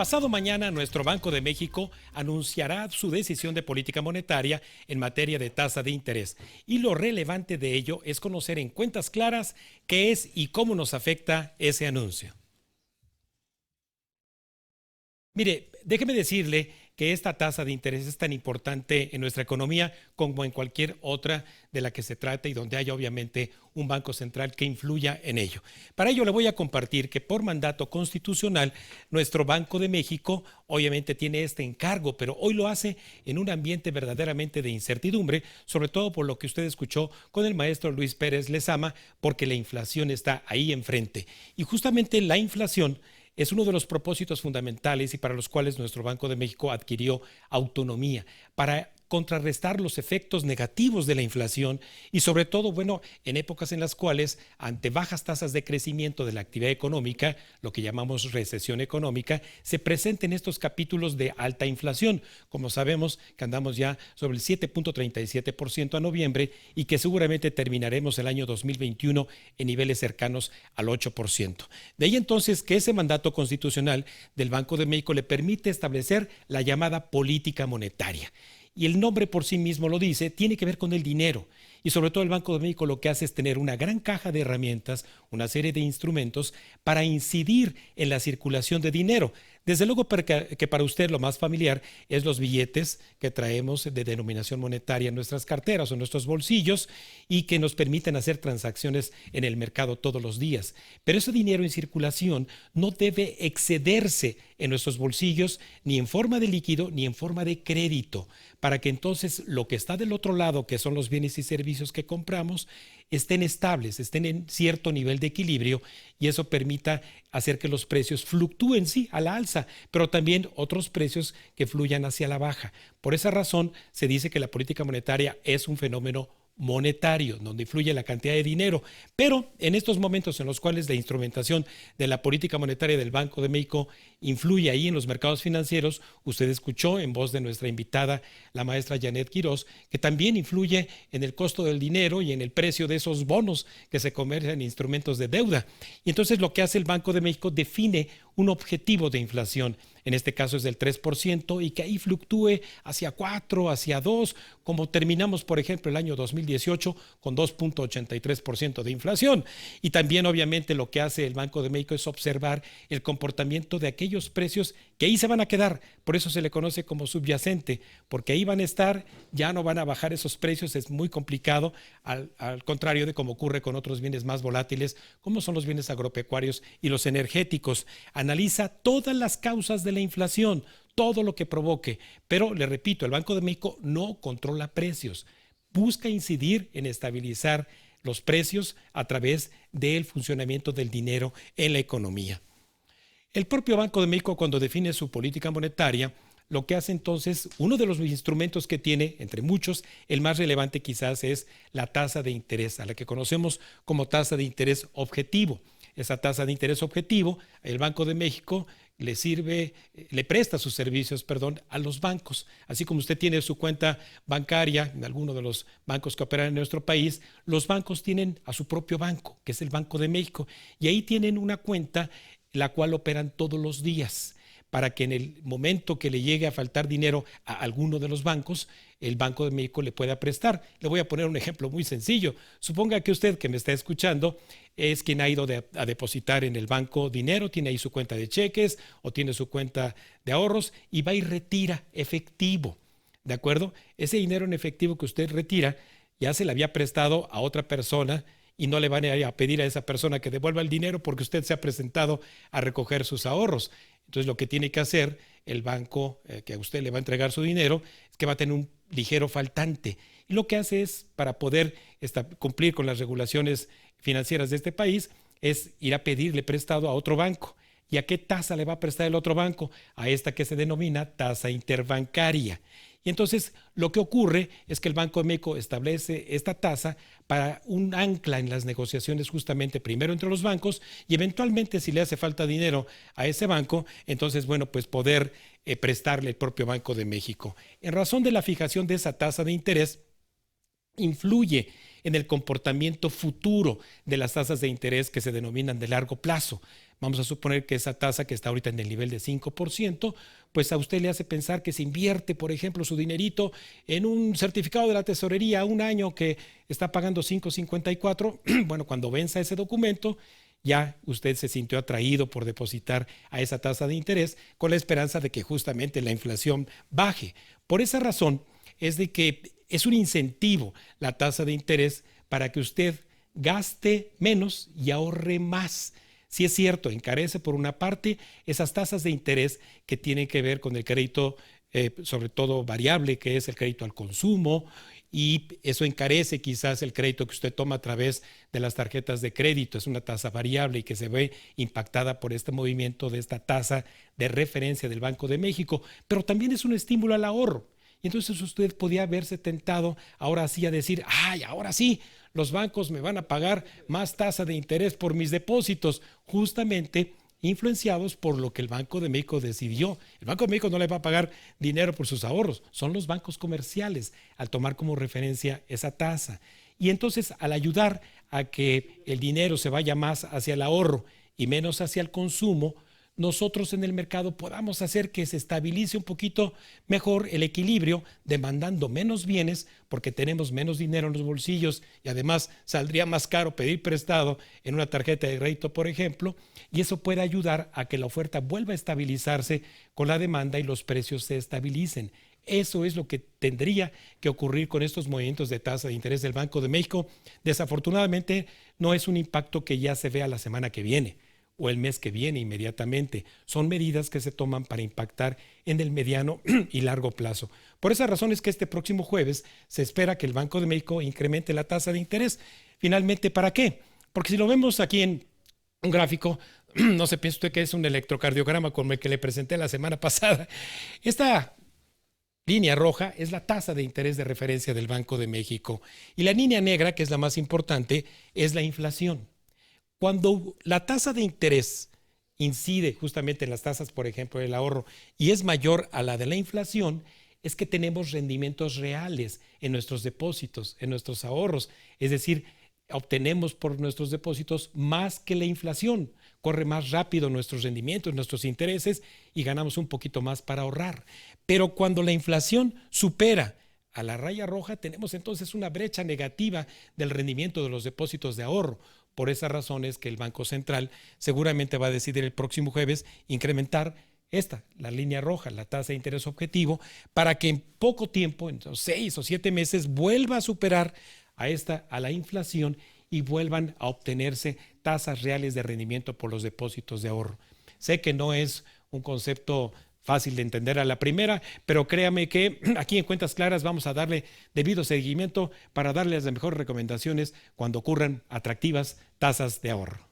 Pasado mañana, nuestro Banco de México anunciará su decisión de política monetaria en materia de tasa de interés. Y lo relevante de ello es conocer en cuentas claras qué es y cómo nos afecta ese anuncio. Mire, déjeme decirle que esta tasa de interés es tan importante en nuestra economía como en cualquier otra de la que se trate y donde haya obviamente un banco central que influya en ello. Para ello le voy a compartir que por mandato constitucional nuestro Banco de México obviamente tiene este encargo, pero hoy lo hace en un ambiente verdaderamente de incertidumbre, sobre todo por lo que usted escuchó con el maestro Luis Pérez Lezama, porque la inflación está ahí enfrente. Y justamente la inflación es uno de los propósitos fundamentales y para los cuales nuestro Banco de México adquirió autonomía, para contrarrestar los efectos negativos de la inflación y sobre todo, bueno, en épocas en las cuales ante bajas tasas de crecimiento de la actividad económica, lo que llamamos recesión económica, se presenten estos capítulos de alta inflación. Como sabemos que andamos ya sobre el 7.37% a noviembre y que seguramente terminaremos el año 2021 en niveles cercanos al 8%. De ahí entonces que ese mandato constitucional del Banco de México le permite establecer la llamada política monetaria. Y el nombre por sí mismo lo dice, tiene que ver con el dinero. Y sobre todo el Banco de México lo que hace es tener una gran caja de herramientas, una serie de instrumentos para incidir en la circulación de dinero. Desde luego que para usted lo más familiar es los billetes que traemos de denominación monetaria en nuestras carteras o en nuestros bolsillos y que nos permiten hacer transacciones en el mercado todos los días. Pero ese dinero en circulación no debe excederse en nuestros bolsillos ni en forma de líquido ni en forma de crédito, para que entonces lo que está del otro lado, que son los bienes y servicios que compramos, estén estables, estén en cierto nivel de equilibrio y eso permita hacer que los precios fluctúen, sí, a la alza, pero también otros precios que fluyan hacia la baja. Por esa razón se dice que la política monetaria es un fenómeno monetario, donde influye la cantidad de dinero, pero en estos momentos en los cuales la instrumentación de la política monetaria del Banco de México influye ahí en los mercados financieros, usted escuchó en voz de nuestra invitada, la maestra Janet Quiroz, que también influye en el costo del dinero y en el precio de esos bonos que se comercian en instrumentos de deuda. Y entonces lo que hace el Banco de México define un objetivo de inflación, en este caso es del 3%, y que ahí fluctúe hacia 4, hacia 2, como terminamos, por ejemplo, el año 2018 con 2.83% de inflación. Y también, obviamente, lo que hace el Banco de México es observar el comportamiento de aquellos precios que ahí se van a quedar. Por eso se le conoce como subyacente, porque ahí van a estar, ya no van a bajar esos precios, es muy complicado, al contrario de como ocurre con otros bienes más volátiles, como son los bienes agropecuarios y los energéticos. Analiza todas las causas de la inflación, todo lo que provoque, pero le repito, el Banco de México no controla precios, busca incidir en estabilizar los precios a través del funcionamiento del dinero en la economía. El propio Banco de México, cuando define su política monetaria, lo que hace entonces, uno de los instrumentos que tiene, entre muchos, el más relevante quizás es la tasa de interés, a la que conocemos como tasa de interés objetivo. Esa tasa de interés objetivo, el Banco de México le presta sus servicios, a los bancos. Así como usted tiene su cuenta bancaria en alguno de los bancos que operan en nuestro país, los bancos tienen a su propio banco, que es el Banco de México, y ahí tienen una cuenta la cual operan todos los días, para que en el momento que le llegue a faltar dinero a alguno de los bancos, el Banco de México le pueda prestar. Le voy a poner un ejemplo muy sencillo. Suponga que usted que me está escuchando es quien ha ido a depositar en el banco dinero, tiene ahí su cuenta de cheques o tiene su cuenta de ahorros y va y retira efectivo, ¿de acuerdo? Ese dinero en efectivo que usted retira ya se le había prestado a otra persona y no le van a pedir a esa persona que devuelva el dinero porque usted se ha presentado a recoger sus ahorros. Entonces lo que tiene que hacer el banco que a usted le va a entregar su dinero es que va a tener un ligero faltante. Y lo que hace es, para poder cumplir con las regulaciones financieras de este país, es ir a pedirle prestado a otro banco. ¿Y a qué tasa le va a prestar el otro banco? A esta que se denomina tasa interbancaria. Y entonces lo que ocurre es que el Banco de México establece esta tasa para un ancla en las negociaciones justamente primero entre los bancos y eventualmente si le hace falta dinero a ese banco, entonces pues poder prestarle el propio Banco de México. En razón de la fijación de esa tasa de interés, influye en el comportamiento futuro de las tasas de interés que se denominan de largo plazo. vamos a suponer que esa tasa que está ahorita en el nivel de 5%, pues a usted le hace pensar que se invierte, por ejemplo, su dinerito en un certificado de la tesorería a un año que está pagando 5.54. Bueno, cuando venza ese documento, ya usted se sintió atraído por depositar a esa tasa de interés con la esperanza de que justamente la inflación baje. Por esa razón es de que es un incentivo la tasa de interés para que usted gaste menos y ahorre más. Sí es cierto, encarece por una parte esas tasas de interés que tienen que ver con el crédito, sobre todo variable, que es el crédito al consumo, y eso encarece quizás el crédito que usted toma a través de las tarjetas de crédito. Es una tasa variable y que se ve impactada por este movimiento de esta tasa de referencia del Banco de México, pero también es un estímulo al ahorro. Y entonces usted podía verse tentado ahora sí a decir, ay, ahora sí, los bancos me van a pagar más tasa de interés por mis depósitos, justamente influenciados por lo que el Banco de México decidió. El Banco de México no le va a pagar dinero por sus ahorros, son los bancos comerciales al tomar como referencia esa tasa. Y entonces, al ayudar a que el dinero se vaya más hacia el ahorro y menos hacia el consumo, nosotros en el mercado podamos hacer que se estabilice un poquito mejor el equilibrio, demandando menos bienes porque tenemos menos dinero en los bolsillos y además saldría más caro pedir prestado en una tarjeta de crédito, por ejemplo, y eso puede ayudar a que la oferta vuelva a estabilizarse con la demanda y los precios se estabilicen. Eso es lo que tendría que ocurrir con estos movimientos de tasa de interés del Banco de México. Desafortunadamente, no es un impacto que ya se vea la semana que viene o el mes que viene inmediatamente. Son medidas que se toman para impactar en el mediano y largo plazo. Por esa razón es que este próximo jueves se espera que el Banco de México incremente la tasa de interés. Finalmente, ¿para qué? Porque si lo vemos aquí en un gráfico, no se piense usted que es un electrocardiograma como el que le presenté la semana pasada. Esta línea roja es la tasa de interés de referencia del Banco de México y la línea negra, que es la más importante, es la inflación. Cuando la tasa de interés incide justamente en las tasas, por ejemplo, del ahorro, y es mayor a la de la inflación, es que tenemos rendimientos reales en nuestros depósitos, en nuestros ahorros. Es decir, obtenemos por nuestros depósitos más que la inflación. Corre más rápido nuestros rendimientos, nuestros intereses y ganamos un poquito más para ahorrar. Pero cuando la inflación supera a la raya roja, tenemos entonces una brecha negativa del rendimiento de los depósitos de ahorro. Por esa razón es que el Banco Central seguramente va a decidir el próximo jueves incrementar la línea roja, la tasa de interés objetivo, para que en poco tiempo, en 6 o 7 meses, vuelva a superar a la inflación y vuelvan a obtenerse tasas reales de rendimiento por los depósitos de ahorro. Sé que no es un concepto fácil de entender a la primera, pero créame que aquí en Cuentas Claras vamos a darle debido seguimiento para darles las mejores recomendaciones cuando ocurran atractivas tasas de ahorro.